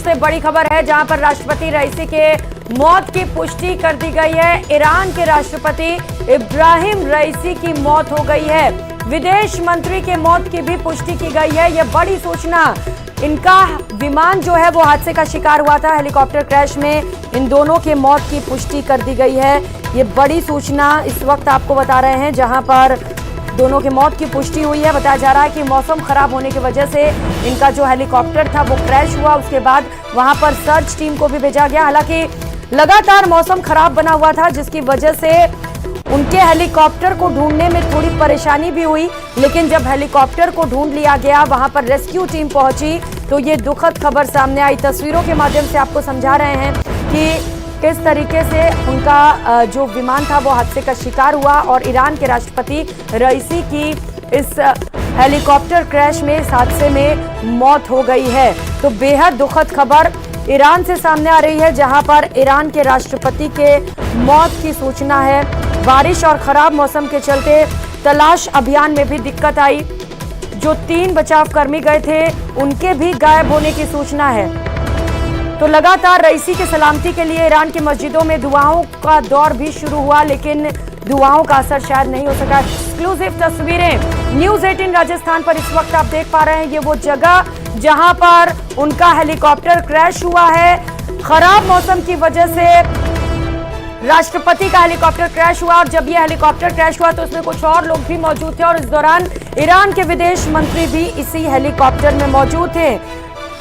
सबसे बड़ी खबर है, जहां पर राष्ट्रपति रईसी के मौत की पुष्टि कर दी गई है। ईरान के राष्ट्रपति इब्राहिम रईसी की मौत हो गई है। विदेश मंत्री के मौत की भी पुष्टि की गई है। यह बड़ी सूचना, इनका विमान जो है वो हादसे का शिकार हुआ था। हेलीकॉप्टर क्रैश में इन दोनों के मौत की पुष्टि कर दी गई है। ये बड़ी सूचना इस वक्त आपको बता रहे हैं, जहां पर दोनों की मौत की पुष्टि हुई है। बताया जा रहा है कि मौसम खराब होने की वजह से इनका जो हेलीकॉप्टर था वो क्रैश हुआ। उसके बाद वहां पर सर्च टीम को भी भेजा गया। हालांकि लगातार मौसम खराब बना हुआ था, जिसकी वजह से उनके हेलीकॉप्टर को ढूंढने में थोड़ी परेशानी भी हुई। लेकिन जब हेलीकॉप्टर को ढूंढ लिया गया, वहां पर रेस्क्यू टीम पहुंची, तो ये दुखद खबर सामने आई। तस्वीरों के माध्यम से आपको समझा रहे हैं कि किस तरीके से उनका जो विमान था वो हादसे का शिकार हुआ और ईरान के राष्ट्रपति रईसी की इस हेलीकॉप्टर क्रैश में, इस हादसे में मौत हो गई है। तो बेहद दुखद खबर ईरान से सामने आ रही है, जहां पर ईरान के राष्ट्रपति के मौत की सूचना है। बारिश और खराब मौसम के चलते तलाश अभियान में भी दिक्कत आई। जो 3 बचाव कर्मी गए थे उनके भी गायब होने की सूचना है। तो लगातार रईसी के सलामती के लिए ईरान की मस्जिदों में दुआओं का दौर भी शुरू हुआ, लेकिन दुआओं का असर शायद नहीं हो सका। एक्सक्लूसिव तस्वीरें न्यूज़ 18 राजस्थान पर इस वक्त आप देख पा रहे हैं। ये वो जगह जहां पर उनका हेलीकॉप्टर क्रैश हुआ है। खराब मौसम की वजह से राष्ट्रपति का हेलीकॉप्टर क्रैश हुआ, और जब यह हेलीकॉप्टर क्रैश हुआ तो उसमें कुछ और लोग भी मौजूद थे, और इस दौरान ईरान के विदेश मंत्री भी इसी हेलीकॉप्टर में मौजूद थे।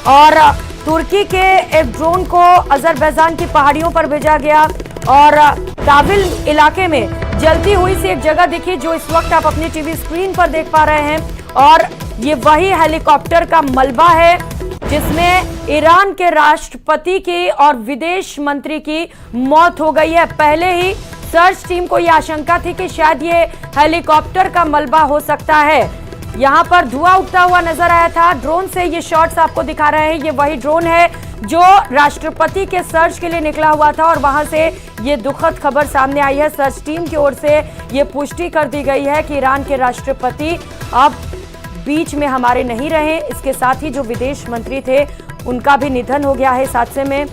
और तुर्की के एक ड्रोन को अजरबैजान की पहाड़ियों पर भेजा गया, और ताविल इलाके में जलती हुई सी एक जगह दिखी, जो इस वक्त आप अपनी टीवी स्क्रीन पर देख पा रहे हैं। और ये वही हेलीकॉप्टर का मलबा है जिसमें ईरान के राष्ट्रपति की और विदेश मंत्री की मौत हो गई है। पहले ही सर्च टीम को यह आशंका थी कि शायद ये हेलीकॉप्टर का मलबा हो सकता है। यहाँ पर धुआं उठता हुआ नजर आया था। ड्रोन से ये शॉट्स आपको दिखा रहे हैं। ये वही ड्रोन है जो राष्ट्रपति के सर्च के लिए निकला हुआ था, और वहां से ये दुखद खबर सामने आई है। सर्च टीम की ओर से ये पुष्टि कर दी गई है कि ईरान के राष्ट्रपति अब बीच में हमारे नहीं रहे। इसके साथ ही जो विदेश मंत्री थे उनका भी निधन हो गया है इस हादसे में।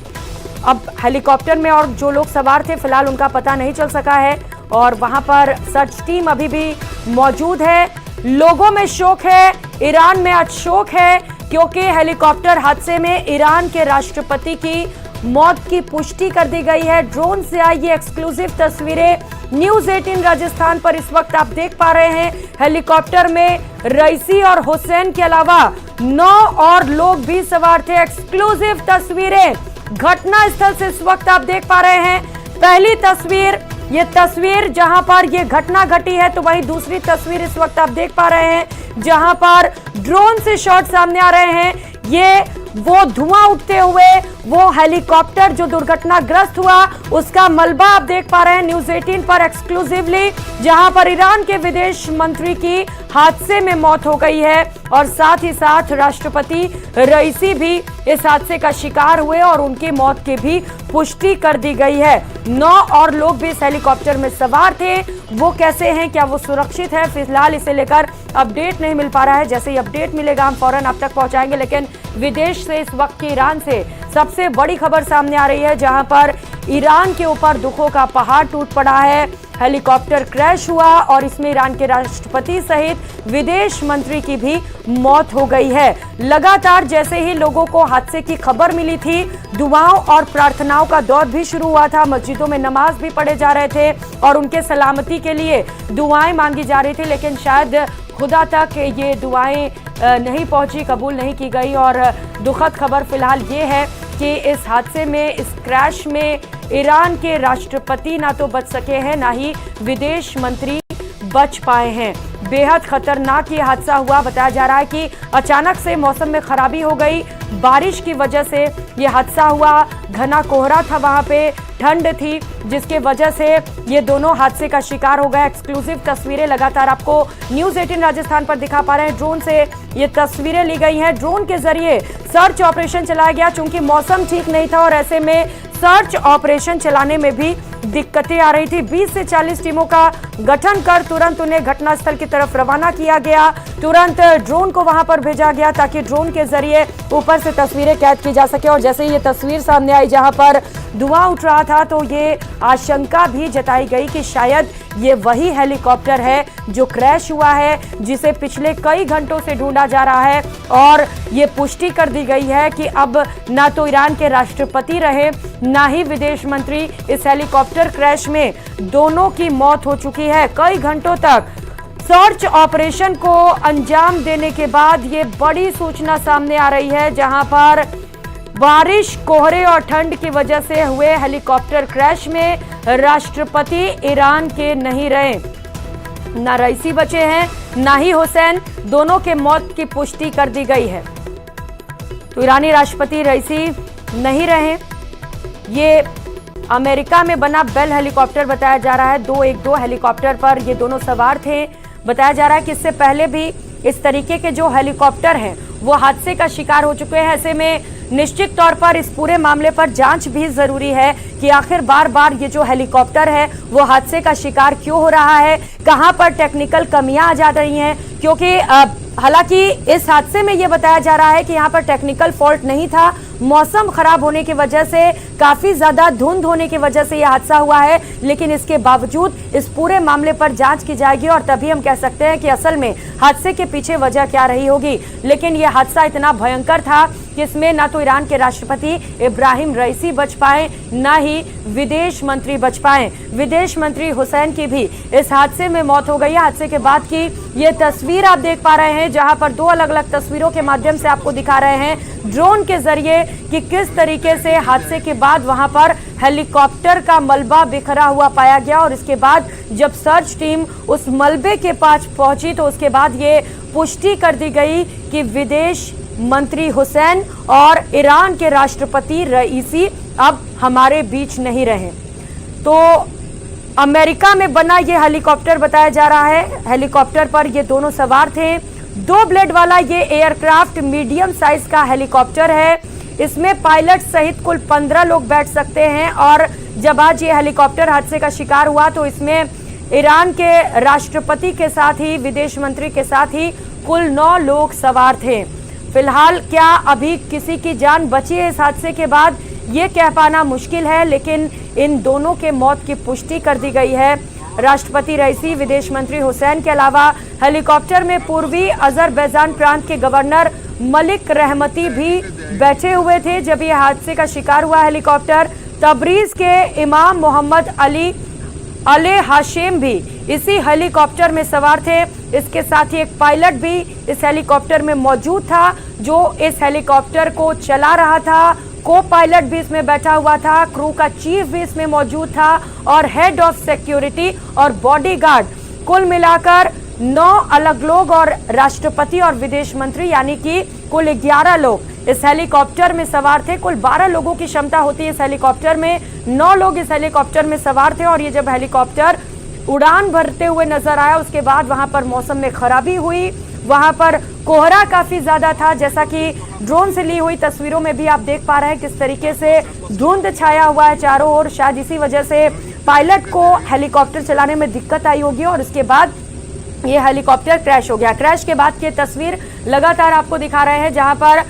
अब हेलीकॉप्टर में और जो लोग सवार थे फिलहाल उनका पता नहीं चल सका है, और वहां पर सर्च टीम अभी भी मौजूद है। लोगों में शोक है, ईरान में आज शोक है, क्योंकि हेलीकॉप्टर हादसे में ईरान के राष्ट्रपति की मौत की पुष्टि कर दी गई है। ड्रोन से आई ये एक्सक्लूसिव तस्वीरें न्यूज़ 18 राजस्थान पर इस वक्त आप देख पा रहे हैं। हेलीकॉप्टर में रईसी और हुसैन के अलावा 9 और लोग भी सवार थे। एक्सक्लूसिव तस्वीरें घटना स्थल से इस वक्त आप देख पा रहे हैं। पहली तस्वीर, ये तस्वीर जहां पर ये घटना घटी है, तो वही दूसरी तस्वीर इस वक्त आप देख पा रहे हैं जहां पर ड्रोन से शॉट सामने आ रहे हैं। ये वो धुआं उठते हुए वो हेलीकॉप्टर जो दुर्घटनाग्रस्त हुआ उसका मलबा आप देख पा रहे हैं न्यूज़ 18 पर एक्सक्लूसिवली, जहां पर ईरान के विदेश मंत्री की हादसे में मौत हो गई है, और साथ ही साथ राष्ट्रपति रईसी भी इस हादसे का शिकार हुए और उनकी मौत की भी पुष्टि कर दी गई है। 9 और लोग भी इस हेलीकॉप्टर में सवार थे। वो कैसे हैं, क्या वो सुरक्षित है, फिलहाल इसे लेकर अपडेट नहीं मिल पा रहा है। जैसे ही अपडेट मिलेगा हम फौरन आप तक पहुंचाएंगे। लेकिन विदेश से इस वक्त की ईरान से सबसे बड़ी खबर सामने आ रही है, जहां पर ईरान के ऊपर दुखों का पहाड़ टूट पड़ा है। हेलीकॉप्टर क्रैश हुआ और इसमें ईरान के राष्ट्रपति सहित विदेश मंत्री की भी मौत हो गई है। लगातार जैसे ही लोगों को हादसे की खबर मिली थी, दुआओं और प्रार्थनाओं का दौर भी शुरू हुआ था। मस्जिदों में नमाज भी पढ़े जा रहे थे और उनके सलामती के लिए दुआएं मांगी जा रही थी, लेकिन शायद खुदा तक ये दुआएं नहीं पहुंची, कबूल नहीं की गई। और दुखद खबर फिलहाल ये है कि इस हादसे में, इस क्रैश में ईरान के राष्ट्रपति ना तो बच सके हैं, ना ही विदेश मंत्री बच पाए हैं। बेहद खतरनाक ये हादसा हुआ। बताया जा रहा है कि अचानक से मौसम में खराबी हो गई, बारिश की वजह से ये हादसा हुआ। घना कोहरा था, वहां पे ठंड थी, जिसके वजह से ये दोनों हादसे का शिकार हो गए। एक्सक्लूसिव तस्वीरें लगातार आपको न्यूज़ 18 राजस्थान पर दिखा पा रहे हैं। ड्रोन से ये तस्वीरें ली गई हैं। ड्रोन के जरिए सर्च ऑपरेशन चलाया गया, चूंकि मौसम ठीक नहीं था और ऐसे में सर्च ऑपरेशन चलाने में भी दिक्कतें आ रही थी। 20 से 40 टीमों का गठन कर तुरंत उन्हें घटनास्थल की तरफ रवाना किया गया। तुरंत ड्रोन को वहां पर भेजा गया ताकि ड्रोन के जरिए ऊपर से तस्वीरें कैद की जा सके। और जैसे ही ये तस्वीर सामने आई जहां पर धुआं उठ रहा था तो ये आशंका भी जताई गई कि शायद ये वही हेलीकॉप्टर है जो क्रैश हुआ है, जिसे पिछले कई घंटों से ढूंढा जा रहा है। और ये पुष्टि कर दी गई है कि अब ना तो ईरान के राष्ट्रपति रहे ना ही विदेश मंत्री। इस हेलीकॉप्टर क्रैश में दोनों की मौत हो चुकी है। कई घंटों तक सर्च ऑपरेशन को अंजाम देने के बाद ये बड़ी सूचना सामने आ रही है, जहां पर बारिश, कोहरे और ठंड की वजह से हुए हेलीकॉप्टर क्रैश में राष्ट्रपति ईरान के नहीं रहे। ना रईसी बचे हैं ना ही हुसैन, दोनों के मौत की पुष्टि कर दी गई है। तो ईरानी राष्ट्रपति रईसी नहीं रहे। ये अमेरिका में बना बेल हेलीकॉप्टर बताया जा रहा है। 212 हेलीकॉप्टर पर ये दोनों सवार थे। बताया जा रहा है कि इससे पहले भी इस तरीके के जो हेलीकॉप्टर हैं वो हादसे का शिकार हो चुके हैं। ऐसे में निश्चित तौर पर इस पूरे मामले पर जांच भी जरूरी है कि आखिर बार बार ये जो हेलीकॉप्टर है वो हादसे का शिकार क्यों हो रहा है, कहां पर टेक्निकल कमियां आ जा रही हैं। क्योंकि हालांकि इस हादसे में ये बताया जा रहा है कि यहाँ पर टेक्निकल फॉल्ट नहीं था, मौसम खराब होने की वजह से, काफी ज्यादा धुंध होने की वजह से यह हादसा हुआ है। लेकिन इसके बावजूद इस पूरे मामले पर जांच की जाएगी और तभी हम कह सकते हैं कि असल में हादसे के पीछे वजह क्या रही होगी। लेकिन यह हादसा इतना भयंकर था कि इसमें ना तो ईरान के राष्ट्रपति इब्राहिम रईसी बच पाए ना ही विदेश मंत्री बच पाए। विदेश मंत्री हुसैन की भी इस हादसे में मौत हो गई है। हादसे के बाद की ये तस्वीर आप देख पा रहे हैं, जहां पर दो अलग अलग तस्वीरों के माध्यम से आपको दिखा रहे हैं ड्रोन के जरिए कि किस तरीके से हादसे के बाद वहां पर हेलीकॉप्टर का मलबा बिखरा हुआ पाया गया। और इसके बाद जब सर्च टीम उस मलबे के पास पहुंची तो उसके बाद ये पुष्टि कर दी गई कि विदेश मंत्री हुसैन और ईरान के राष्ट्रपति रईसी अब हमारे बीच नहीं रहे। तो अमेरिका में बना ये हेलीकॉप्टर बताया जा रहा है। हेलीकॉप्टर पर ये दोनों सवार थे। 2 ब्लेड वाला ये एयरक्राफ्ट मीडियम साइज का हेलीकॉप्टर है। इसमें पायलट सहित कुल 15 लोग बैठ सकते हैं। और जब आज ये हेलीकॉप्टर हादसे का शिकार हुआ तो इसमें ईरान के राष्ट्रपति के साथ ही विदेश मंत्री के साथ ही कुल 9 लोग सवार थे। फिलहाल क्या अभी किसी की जान बची है इस हादसे के बाद, ये कह पाना मुश्किल है। लेकिन इन दोनों के मौत की पुष्टि कर दी गई है। राष्ट्रपति रईसी, विदेश मंत्री हुसैन के अलावा हेलीकॉप्टर में पूर्वी अजरबैजान प्रांत के गवर्नर मलिक रहमती भी बैठे हुए थे जब यह हादसे का शिकार हुआ हेलीकॉप्टर। तबरीज के इमाम मोहम्मद अली हाशिम भी इसी हेलीकॉप्टर में सवार थे। इसके साथ ही एक पायलट भी इस हेलीकॉप्टर में मौजूद था जो इस हेलीकॉप्टर को चला रहा था। को पायलट भी इसमें बैठा हुआ था, क्रू का चीफ भी इसमें मौजूद था और हेड ऑफ सिक्योरिटी और बॉडीगार्ड, कुल मिलाकर 9 अलग लोग और राष्ट्रपति और विदेश मंत्री यानी कि कुल 11 लोग इस हेलीकॉप्टर में सवार थे। कुल 12 लोगों की क्षमता होती है इस हेलीकॉप्टर में, 9 लोग इस हेलीकॉप्टर में सवार थे। और ये जब हेलीकॉप्टर उड़ान भरते हुए नजर आया उसके बाद वहां पर मौसम में खराबी हुई, वहां पर कोहरा काफी ज्यादा था। जैसा कि ड्रोन से ली हुई तस्वीरों में भी आप देख पा रहे हैं किस तरीके से धुंध छाया हुआ है चारों ओर। शायद इसी वजह से पायलट को हेलीकॉप्टर चलाने में दिक्कत आई होगी और उसके बाद ये हेलीकॉप्टर क्रैश हो गया। क्रैश के बाद की तस्वीर लगातार आपको दिखा रहे हैं जहां पर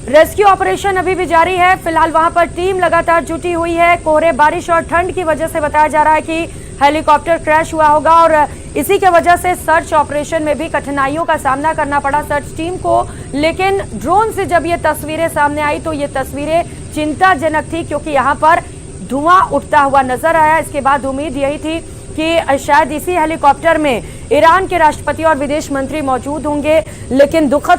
रेस्क्यू ऑपरेशन अभी भी जारी है। फिलहाल वहां पर टीम लगातार जुटी हुई है। कोहरे, बारिश और ठंड की वजह से बताया जा रहा है कि हेलीकॉप्टर क्रैश हुआ होगा और इसी के वजह से सर्च ऑपरेशन में भी कठिनाइयों का सामना करना पड़ा सर्च टीम को। लेकिन ड्रोन से जब ये तस्वीरें सामने आई तो ये तस्वीरें चिंताजनक थी क्योंकि यहाँ पर धुआं उठता हुआ नजर आया। इसके बाद उम्मीद यही थी कि शायद इसी हेलीकॉप्टर में ईरान के राष्ट्रपति और विदेश मंत्री मौजूद होंगे, लेकिन दुखद